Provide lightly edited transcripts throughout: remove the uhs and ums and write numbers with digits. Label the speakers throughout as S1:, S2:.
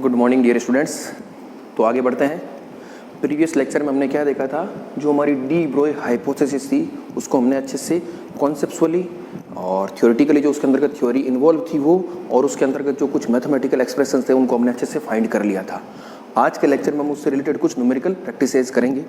S1: Good morning dear students. तो आगे बढ़ते हैं। प्रीवियस लेक्चर में हमने क्या देखा था, जो हमारी डी ब्रोई हाइपोथेसिस थी उसको हमने अच्छे से कॉन्सेप्चुअली और थ्योरेटिकली जो उसके अंतर्गत थ्योरी इन्वॉल्व थी वो, और उसके अंतर्गत जो कुछ मैथमेटिकल एक्सप्रेशन थे उनको हमने अच्छे से फाइंड कर लिया था। आज के लेक्चर में हम उससे रिलेटेड कुछ न्यूमेरिकल प्रैक्टिसेस करेंगे।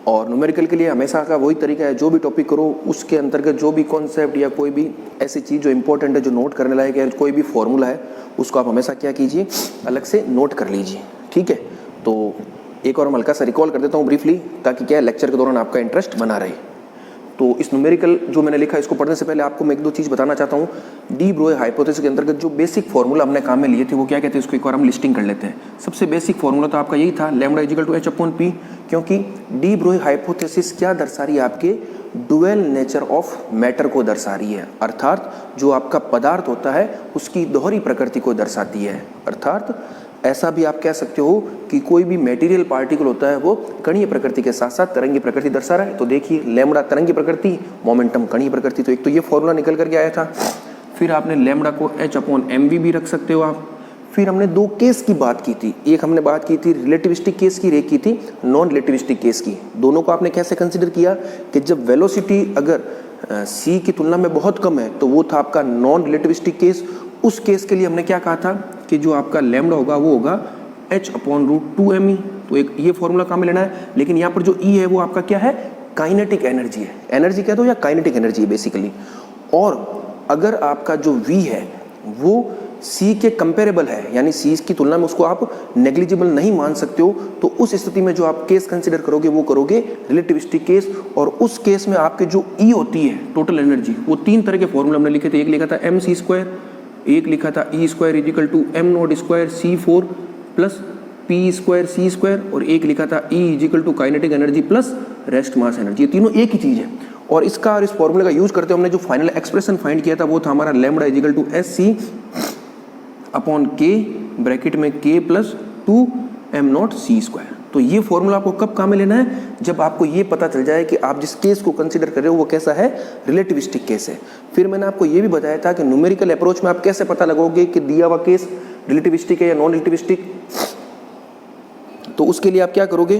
S1: और न्यूमेरिकल के लिए हमेशा का वही तरीका है, जो भी टॉपिक करो उसके अंतर्गत जो भी कॉन्सेप्ट या कोई भी ऐसी चीज़ जो इंपॉर्टेंट है, जो नोट करने लायक है, कोई भी फॉर्मूला है, उसको आप हमेशा क्या कीजिए, अलग से नोट कर लीजिए। ठीक है, तो एक और हम हल्का सा रिकॉल कर देता हूँ ब्रीफली, ताकि क्या है लेक्चर के दौरान आपका इंटरेस्ट बना रहे। तो इस न्यूमेरिकल जो मैंने लिखा है इसको पढ़ने से पहले आपको मैं एक दो चीज़ बताना चाहता हूँ। डी ब्रोई हाइपोथेसिस के अंतर्गत जो बेसिक फार्मूला हमने काम में लिए थे वो क्या कहते हैं, इसको एक बार हम लिस्टिंग कर लेते हैं। सबसे बेसिक फार्मूला तो आपका यही था, लैम्डा इक्वल टू h/p, क्योंकि डी ब्रोई हाइपोथेसिस क्या दर्शा रही है, आपके डुअल नेचर ऑफ मैटर को दर्शा रही है। अर्थात जो आपका पदार्थ होता है उसकी दोहरी प्रकृति को दर्शाती है। अर्थात ऐसा भी आप कह सकते हो कि कोई भी मटेरियल पार्टिकल होता है वो कणीय प्रकृति के साथ साथ तरंगी प्रकृति दर्शा रहा है। तो देखिए लैम्डा तरंगी प्रकृति, मोमेंटम कणीय प्रकृति, तो एक तो ये फॉर्मूला निकल करके आया था। फिर आपने लैम्डा को h/mv भी रख सकते हो आप। फिर हमने दो केस की बात की थी, एक हमने बात की थी रिलेटिविस्टिक केस की, एक की थी नॉन रिलेटिविस्टिक केस की। दोनों को आपने कैसे कंसिडर किया कि जब वेलोसिटी अगर c की तुलना में बहुत कम है तो वो था आपका नॉन रिलेटिविस्टिक केस। उस केस के लिए हमने क्या कहा था कि जो आपका लैम्डा होगा वो होगा h/√2me। तो एक ये फॉर्मूला काम में लेना है। लेकिन यहाँ पर जो E है वो आपका क्या है, काइनेटिक एनर्जी है। एनर्जी कह दो या काइनेटिक एनर्जी है बेसिकली। और अगर आपका जो V है वो C के कंपेरेबल है, यानी C की तुलना में उसको आप नेग्लिजिबल नहीं मान सकते हो, तो उस स्थिति में जो आप केस कंसिडर करोगे वो करोगे रिलेटिविस्टिक केस। और उस केस में आपके जो E होती है टोटल एनर्जी, वो तीन तरह के फॉर्मूला हमने लिखे थे। एक लिखा था mc², एक लिखा था E² equal to m0² c4 plus p² c², और एक लिखा था E equal to kinetic energy plus rest mass energy. ये तीनों एक ही चीज़ है। और इसका और इस फॉर्मूले का यूज करते हुए हमने जो फाइनल एक्सप्रेशन फाइंड किया था वो था हमारा lambda equal to sc/k bracket में k प्लस 2m0c²। तो ये फॉर्मूला आपको कब काम में लेना है, जब आपको ये पता चल जाए कि आप जिस केस को कंसीडर कर रहे हो वो कैसा है, रिलेटिविस्टिक केस है। फिर मैंने आपको ये भी बताया था कि न्यूमेरिकल अप्रोच में आप कैसे पता लगाओगे कि दिया हुआ केस रिलेटिविस्टिक है या नॉन रिलेटिविस्टिक। तो उसके लिए आप क्या करोगे,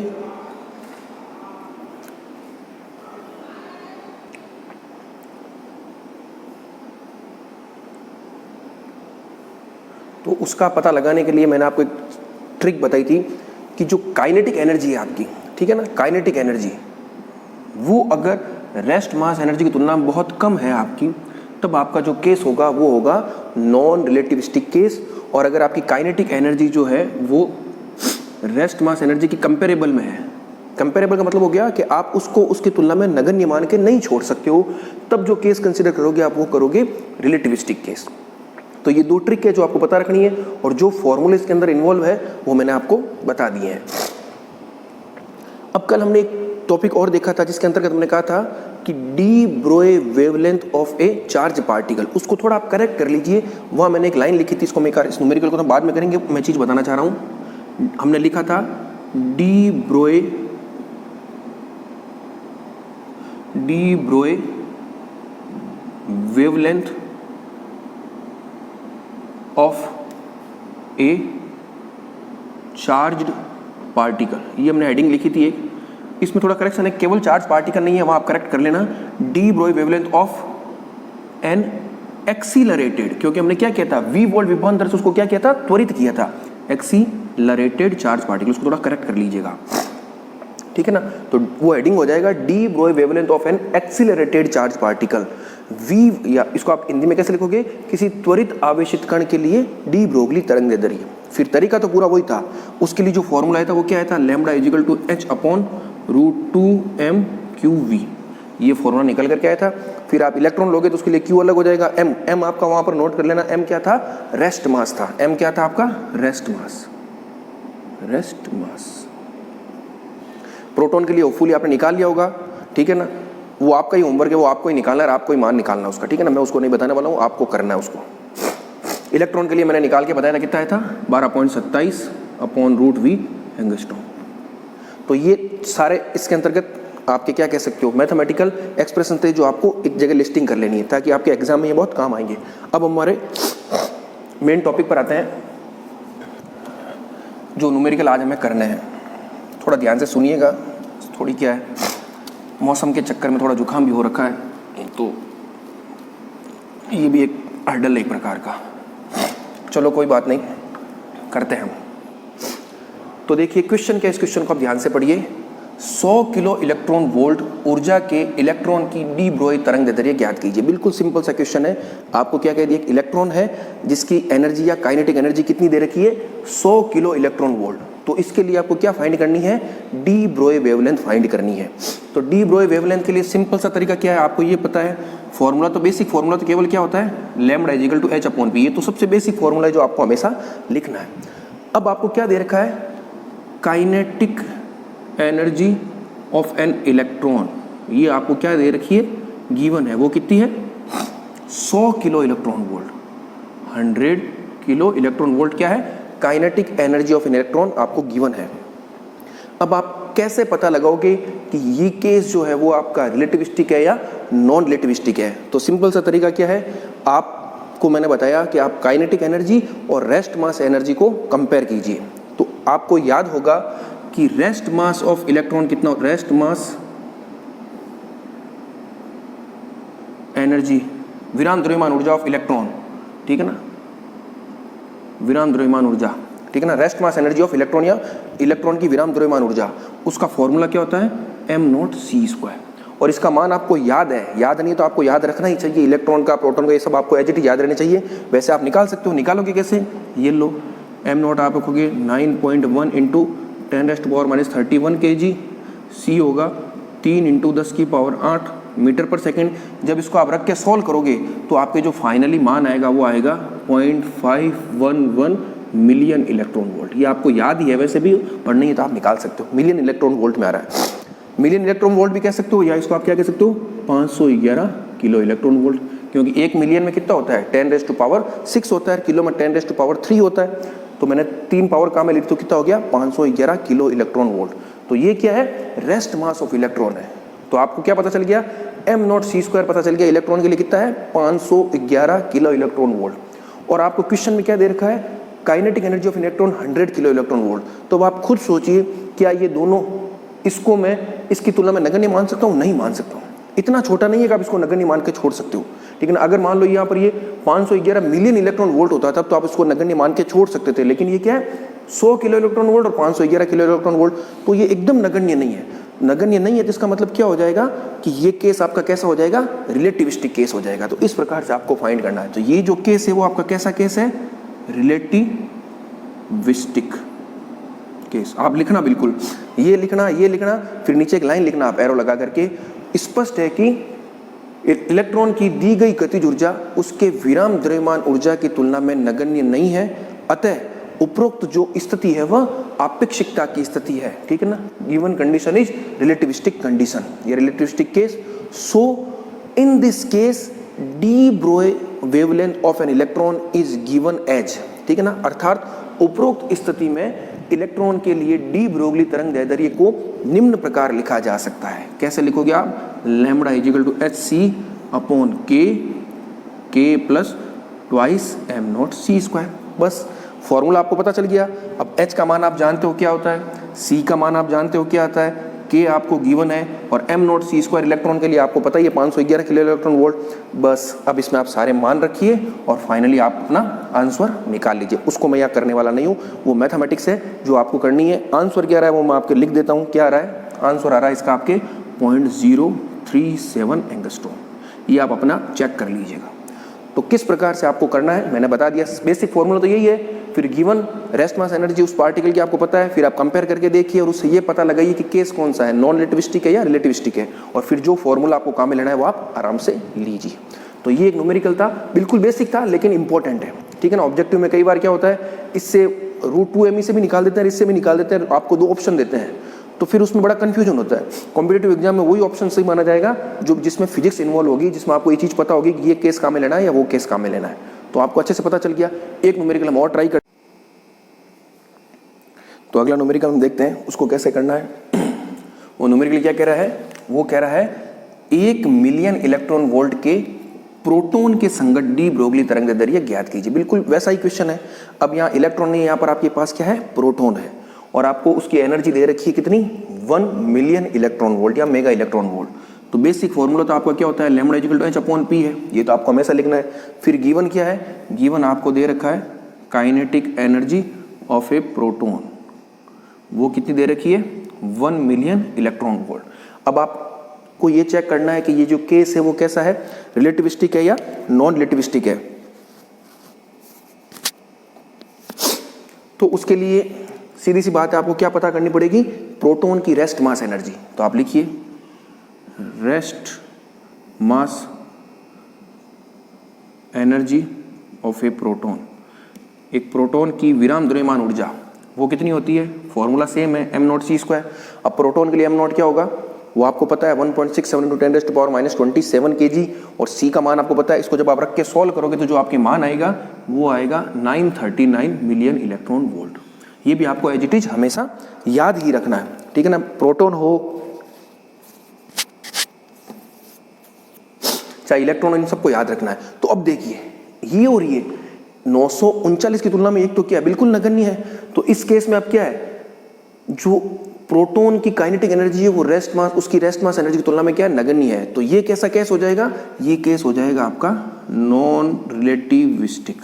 S1: तो उसका पता लगाने के लिए मैंने आपको एक ट्रिक बताई थी कि जो काइनेटिक एनर्जी है आपकी, ठीक है ना, काइनेटिक एनर्जी वो अगर रेस्ट मास एनर्जी की तुलना में बहुत कम है आपकी, तब आपका जो केस होगा वो होगा नॉन रिलेटिविस्टिक केस। और अगर आपकी काइनेटिक एनर्जी जो है वो रेस्ट मास एनर्जी की कंपेरेबल में है, कंपेरेबल का मतलब हो गया कि आप उसको उसकी तुलना में नगण्य मान के नहीं छोड़ सकते हो, तब जो केस कंसिडर करोगे आप वो करोगे रिलेटिविस्टिक केस। तो ये दो ट्रिक है जो आपको पता रखनी है, और जो फॉर्मूले इसके अंदर इन्वॉल्व है वो मैंने आपको बता दिए हैं। अब कल हमने एक टॉपिक और देखा था जिसके अंतर्गत हमने कहा था कि de Broglie wavelength of a charge particle, उसको थोड़ा आप करेक्ट कर लीजिए। वहाँ मैंने एक लाइन लिखी थी, इसको मैं इस न्यूमेरिकल को तो बाद में करेंगे, मैं चीज़ बताना चाह रहा हूँ। हमने लिखा था de Broglie wavelength of a charged particle, ये हमने हेडिंग लिखी थी एक। इसमें थोड़ा करेक्शन है, केवल चार्ज पार्टिकल नहीं है, वहाँ आप करेक्ट कर लेना, de Broglie wavelength of an accelerated, क्योंकि हमने क्या किया था, वी वोल्ट विभवांतर से उसको क्या किया था, त्वरित किया था, एक्सीलरेटेड चार्ज पार्टिकल, उसको थोड़ा करेक्ट कर लीजिएगा, ठीक है ना। तो वो हेडिंग हो जाएगा de Broglie wavelength of an accelerated charge particle. वी, या इसको आप हिंदी में कैसे लिखोगे, किसी त्वरित आवेशित कण के लिए डी ब्रोगली तरंगदैर्ध्य। फिर तरीका तो पूरा वही था, उसके लिए जो फॉर्मूला आया था वो क्या आया था, लैम्डा इक्वल टू h/√2m/qv, ये फॉर्मूला निकल करके आया था। फिर आप इलेक्ट्रॉन लोगे तो उसके लिए Q अलग हो जाएगा, m आपका वहां पर नोट कर लेना, m क्या था, रेस्ट मास था, m क्या था आपका, रेस्ट मास। प्रोटॉन के लिए होपफुली आपने निकाल लिया होगा, ठीक है ना, वो आपका ही होमवर्क है, वो आपको ही निकालना है, आपको ही मान निकालना है उसका, ठीक है ना, मैं उसको नहीं बताने वाला हूँ, आपको करना है उसको। इलेक्ट्रॉन के लिए मैंने निकाल के बताया था, कितना आया था, 12.27/√v एंगस्ट्रॉम। तो ये सारे इसके अंतर्गत आपके क्या कह सकते हो, मैथमेटिकल एक्सप्रेशन थे जो आपको एक जगह लिस्टिंग कर लेनी है, ताकि आपके एग्जाम में ये बहुत काम आएंगे। अब हमारे मेन टॉपिक पर आते हैं। जो न्यूमेरिकल आज हमें करने हैं, थोड़ा ध्यान से सुनिएगा। थोड़ी क्या है, मौसम के चक्कर में थोड़ा जुकाम भी हो रखा है, तो ये भी एक हर्डल है एक प्रकार का। चलो कोई बात नहीं, करते हैं हम। तो देखिए क्वेश्चन क्या है, इस क्वेश्चन को आप ध्यान से पढ़िए। 100 किलो इलेक्ट्रॉन वोल्ट ऊर्जा के इलेक्ट्रॉन की डी ब्रोई तरंग दैर्ध्य ज्ञात कीजिए। बिल्कुल सिंपल सा क्वेश्चन है। आपको क्या कह दिया, एक इलेक्ट्रॉन है जिसकी एनर्जी या काइनेटिक एनर्जी कितनी दे रखी है, 100 किलो इलेक्ट्रॉन वोल्ट। तो इसके लिए आपको क्या फाइंड करनी है, डी ब्रोई वेवलेंथ फाइंड करनी है। तो डी ब्रोई वेवलेंथ के लिए सिंपल सा तरीका क्या है, आपको ये पता है। फॉर्मूला तो बेसिक फॉर्मूला तो केवल क्या होता है, lambda is equal to H upon P. ये तो सबसे बेसिक फॉर्मूला है जो आपको हमेशा लिखना है। अब आपको क्या दे रखा है, kinetic energy of an electron, ये आपको क्या दे रखी है, गिवन है। वो कितनी है, 100 kilo electron volt. 100 kilo electron volt क्या है, kinetic energy of an electron आपको गिवन है। अब आप कैसे पता लगाओगे कि ये केस जो है वो आपका रिलेटिविस्टिक है या नॉन रिलेटिविस्टिक है। तो सिंपल सा तरीका क्या है, आपको मैंने बताया कि आप काइनेटिक एनर्जी और रेस्ट मास एनर्जी को कंपेयर कीजिए। तो आपको याद होगा कि रेस्ट मास ऑफ इलेक्ट्रॉन कितना, रेस्ट मास एनर्जी विराम द्रव्यमान ऊर्जा ऑफ इलेक्ट्रॉन, ठीक है ना, विराम द्रव्यमान ऊर्जा, ठीक है ना, rest mass energy of electron या इलेक्ट्रॉन की विराम द्रव्यमान ऊर्जा, उसका फॉर्मूला क्या होता है, m0c²। और इसका मान आपको याद है, याद नहीं तो आपको याद रखना ही चाहिए। इलेक्ट्रॉन का, प्रोटॉन का, ये सब आपको एज इट इज याद रहने चाहिए। वैसे आप निकाल सकते हो, निकालोगे कैसे, ये लो m0 आप रखोगे 9.1 इंटू 10⁻31 kg, c होगा 3 इंटू 10⁸8 मीटर पर सेकेंड। जब इसको आप रख के सॉल्व करोगे तो आपके जो फाइनली मान आएगा वो आएगा 0.511 मिलियन इलेक्ट्रॉन वोल्ट। ये आपको याद ही है, वैसे भी पढ़नी है तो आप निकाल सकते हो। मिलियन इलेक्ट्रॉन वोल्ट में आ रहा है। मिलियन इलेक्ट्रॉन वोल्ट भी कह सकते हो, या इसको आप क्या कह सकते हो, 511 किलो इलेक्ट्रॉन वोल्ट। क्योंकि 1 मिलियन में कितना होता है, 10⁻6 होता है, किलो में 10⁻3 होता है। तो मैंने 3 पावर का में लिख तो कितना हो गया, 511 किलो इलेक्ट्रॉन वोल्ट। तो ये क्या है, रेस्ट मास ऑफ इलेक्ट्रॉन है। तो आपको क्या पता चल गया, m0c² पता चल गया। इलेक्ट्रॉन के लिए कितना है, 511 किलो इलेक्ट्रॉन वोल्ट। और आपको क्वेश्चन में क्या दे रखा है, kinetic energy of electron 100 kilo electron volt. तो आप खुद सोचिए, क्या ये दोनों, इसको मैं इसकी तुलना में नगण्य मान सकता हूँ, नहीं मान सकता हूँ। इतना छोटा नहीं है कि आप इसको नगण्य मान के छोड़ सकते हो। लेकिन अगर मान लो यहाँ पर ये 511 मिलियन इलेक्ट्रॉन वोल्ट होता तब तो आप इसको नगण्य मान के छोड़ सकते थे। लेकिन ये क्या है, 100 किलो इलेक्ट्रॉन वोल्ट और 511 किलो इलेक्ट्रॉन वोल्ट, तो ये एकदम नगण्य नहीं है। नगण्य नहीं है तो इसका मतलब क्या हो जाएगा कि ये केस आपका कैसा हो जाएगा, रिलेटिविस्टिक केस हो जाएगा। तो इस प्रकार से आपको फाइंड करना है। तो ये जो केस है वो आपका कैसा केस है, रिलेटिविस्टिक केस। आप लिखना बिल्कुल, ये लिखना, फिर नीचे एक लाइन लिखना आप एरो लगा करके। स्पष्ट है कि इलेक्ट्रॉन की दी गई गतिज ऊर्जा उसके विराम द्रव्यमान ऊर्जा की तुलना में नगण्य नहीं है। अतः उपरोक्त जो स्थिति है वह आपेक्षिकता की स्थिति है, ठीक है ना। Given condition is relativistic condition, ये relativistic case. So in this case de Broglie wavelength of an electron is given as, ठीक है ना। अर्थात उपरोक्त स्थिति में इलेक्ट्रॉन के लिए डी ब्रोगली तरंग दैर्ध्य को निम्न प्रकार लिखा जा सकता है। कैसे लिखोगे आप, lambda is equal to hc upon k plus twice m0c²। बस फॉर्मूला आपको पता चल गया। अब h का मान आप जानते हो क्या होता है, c का मान आप जानते हो क्या आता है, k आपको गिवन है, और m0c² इलेक्ट्रॉन के लिए आपको पता ही है 511 किलो इलेक्ट्रॉन वोल्ट। बस अब इसमें आप सारे मान रखिए और फाइनली आप अपना आंसर निकाल लीजिए। उसको मैं यहाँ करने वाला नहीं हूँ, वो मैथमेटिक्स है जो आपको करनी है। आंसर क्या रहा है वो मैं आपके लिख देता हूँ। क्या आ रहा है, आंसर आ रहा है इसका आपके 0.037 एंगस्ट्रॉम। ये आप अपना चेक कर लीजिएगा। तो किस प्रकार से आपको करना है मैंने बता दिया। बेसिक फॉर्मूला तो यही है। फिर गिवन रेस्ट मास एनर्जी उस पार्टिकल की आपको पता है, फिर आप कंपेयर करके देखिए और उससे ये पता लगाइए कि केस कौन सा है, नॉन रिलेटिविस्टिक है या रिलेटिविस्टिक है, और फिर जो फॉर्मूला आपको काम में लेना है वो आप आराम से लीजिए। तो ये एक न्यूमेरिकल था, बिल्कुल बेसिक था लेकिन इंपॉर्टेंट है, ठीक है ना। ऑब्जेक्टिव में कई बार क्या होता है, इससे √2me से भी निकाल देते हैं, इससे भी निकाल देते हैं, आपको 2 ऑप्शन देते हैं, तो फिर उसमें बड़ा कंफ्यूजन होता है। कॉम्पिटिटिव एग्जाम में वही ऑप्शन सही माना जाएगा जो जिसमें फिजिक्स इन्वॉल्व होगी, जिसमें आपको ये चीज़ पता होगी कि ये केस काम में लेना है या वो केस काम में लेना है। तो आपको अच्छे से पता चल गया। एक न्यूमेरिकल हम और ट्राई कर, तो अगला न्यूमेरिकल हम देखते हैं उसको कैसे करना है। वो न्यूमेरिकल क्या कह रहा है, वो कह रहा है 1 मिलियन इलेक्ट्रॉन वोल्ट के प्रोटॉन के संगत डी ब्रोगली तरंग दैर्ध्य ज्ञात कीजिए। बिल्कुल वैसा ही क्वेश्चन है। अब यहाँ इलेक्ट्रॉन नहीं है, यहाँ पर आपके पास क्या है, प्रोटॉन है, और आपको उसकी एनर्जी दे रखी है कितनी, 1 मिलियन इलेक्ट्रॉन वोल्ट या मेगा इलेक्ट्रॉन वोल्ट। तो बेसिक फॉर्मूला तो आपका क्या होता है, लैम्बडा इक्वल टू h/p है, ये तो आपको हमेशा लिखना है। फिर गिवन क्या है, गिवन आपको दे रखा है kinetic energy of A proton, वो कितनी दे रखी है, 1 मिलियन इलेक्ट्रॉन वोल्ट। अब आपको ये चेक करना है कि ये जो केस है वो कैसा है, रिलेटिविस्टिक है या नॉन रिलेटिविस्टिक है। तो उसके लिए सीधी सी बात है, आपको क्या पता करनी पड़ेगी, प्रोटॉन की रेस्ट मास एनर्जी। तो आप लिखिए rest mass energy of A proton. एक प्रोटॉन की विराम द्रव्यमान ऊर्जा वो कितनी होती है, फॉर्मूला सेम है, m0c²। अब प्रोटॉन के लिए m0 क्या होगा, वो आपको पता है 1.67 × 10⁻⁻27 kg, और c का मान आपको पता है। इसको जब आप रख के सॉल्व करोगे तो जो आपके मान आएगा वो आएगा 939 मिलियन इलेक्ट्रॉन वोल्ट। ये भी आपको एज इट इज हमेशा याद ही रखना है, ठीक है ना। प्रोटॉन हो चाहे इलेक्ट्रॉन, इन सबको याद रखना है। तो अब देखिए ये और ये 939 की तुलना में एक तो क्या है, बिल्कुल नगण्य है। तो इस केस में अब क्या है, जो प्रोटॉन की काइनेटिक एनर्जी है वो रेस्ट मास, उसकी रेस्ट मास एनर्जी की तुलना में क्या है, नगण्य है। तो ये कैसा केस हो जाएगा, ये केस हो जाएगा आपका नॉन रिलेटिविस्टिक।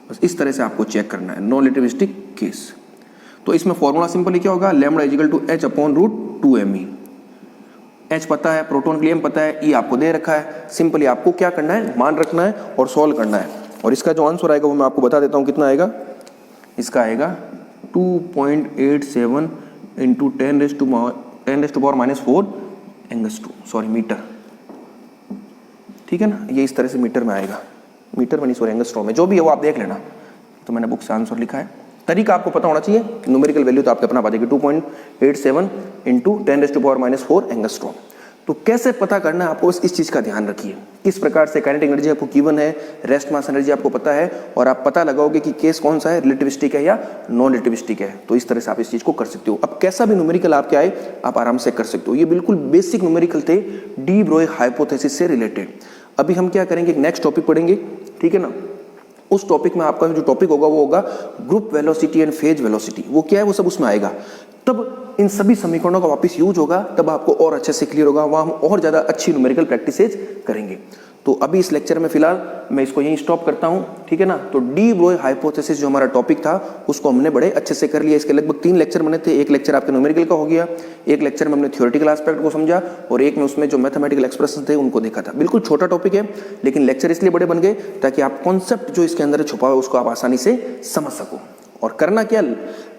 S1: बस इस तरह से आपको चेक करना है, नॉन रिलेटिविस्टिक केस। तो इसमें फॉर्मूला सिंपली क्या होगा, lambda equal to h/√2me। h पता है, प्रोटॉन के लिए m पता है, e आपको दे रखा है। सिंपली आपको क्या करना है, मान रखना है और सॉल्व करना है। और इसका जो आंसर आएगा वो मैं आपको बता देता हूँ कितना आएगा। इसका आएगा 2.87 × 10⁻⁴ एंगस्ट्रोम, सॉरी मीटर, ठीक है ना। ये इस तरह से मीटर में आएगा, मीटर में नहीं सॉरी एंगस्ट्रोम में, जो भी है वो आप देख लेना। तो मैंने बुक से आंसर लिखा है, तरीका आपको पता होना चाहिए। न्यूमेरिकल वैल्यू तो आपके अपना आ जाएगी 2.87 × 10⁻⁴ एंगस्ट्रोम। तो कैसे पता करना है आपको, इस चीज का ध्यान रखिए। किस प्रकार से काइनेटिक एनर्जी आपको गिवन है, रेस्ट मास एनर्जी आपको पता है, और आप पता लगाओगे कि केस कौन सा है, रिलेटिविस्टिक है या नॉन रिलेटिविस्टिक है। तो इस तरह से आप इस चीज को कर सकते हो। अब कैसा भी न्यूमेरिकल आपके आए आप आराम से कर सकते हो। ये बिल्कुल बेसिक न्यूमेरिकल थे, डी ब्रोई हाइपोथेसिस से रिलेटेड। अभी हम क्या करेंगे, नेक्स्ट टॉपिक पढ़ेंगे, ठीक है ना। उस टॉपिक में आपका जो टॉपिक होगा वो होगा group velocity and phase velocity. वो क्या है, वो सब उसमें आएगा। तब इन सभी समीकरणों का वापस यूज होगा, तब आपको और अच्छे से क्लियर होगा, वहां हम और ज्यादा अच्छी न्यूमेरिकल प्रैक्टिसेज करेंगे। तो अभी इस लेक्चर में फिलहाल मैं इसको यहीं स्टॉप करता हूं, ठीक है ना। तो डी ब्रोई हाइपोथेसिस जो हमारा टॉपिक था उसको हमने बड़े अच्छे से कर लिया। इसके लगभग 3 लेक्चर बने थे। एक लेक्चर आपके न्यूमेरिकल का हो गया, एक लेक्चर में हमने थ्योरेटिकल एस्पेक्ट को समझा, और एक में उसमें जो मैथमेटिकल एक्सप्रेशन थे उनको देखा था। बिल्कुल छोटा टॉपिक है, लेकिन लेक्चर इसलिए बड़े बन गए ताकि आप कॉन्सेप्ट जो इसके अंदर छुपा हुआ उसको आप आसानी से समझ सको। और करना क्या,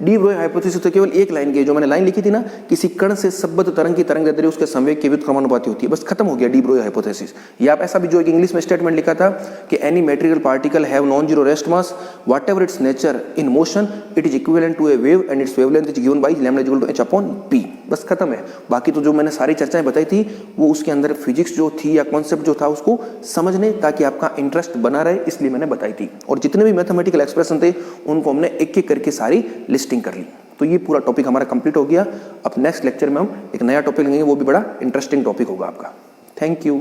S1: डी ब्रोई हाइपोथेसिस तो केवल एक लाइन की, जो मैंने लाइन लिखी थी ना, किसी कण से संबद्ध तरंग की तरंग दैर्ध्य उसके संवेग के व्युत्क्रमानुपाती होती है, बस खत्म हो गया डी ब्रोई हाइपोथेसिस। या आप ऐसा भी जो एक इंग्लिश में स्टेटमेंट लिखा था कि any material particle have non zero rest mass whatever its nature in motion it is equivalent to a wave and its wavelength is given by lambda equal to h/p। बस खत्म है। बाकी तो जो मैंने सारी चर्चाएं बताई थी वो उसके अंदर फिजिक्स जो थी या कॉन्सेप्ट जो था उसको समझने, ताकि आपका इंटरेस्ट बना रहे, इसलिए मैंने बताई थी। और जितने भी मैथमेटिकल एक्सप्रेशन थे उनको हमने एक एक करके सारी लिस्टिंग कर ली। तो ये पूरा टॉपिक हमारा कंप्लीट हो गया। अब नेक्स्ट लेक्चर में हम एक नया टॉपिक लेंगे, वो भी बड़ा इंटरेस्टिंग टॉपिक होगा आपका। Thank you.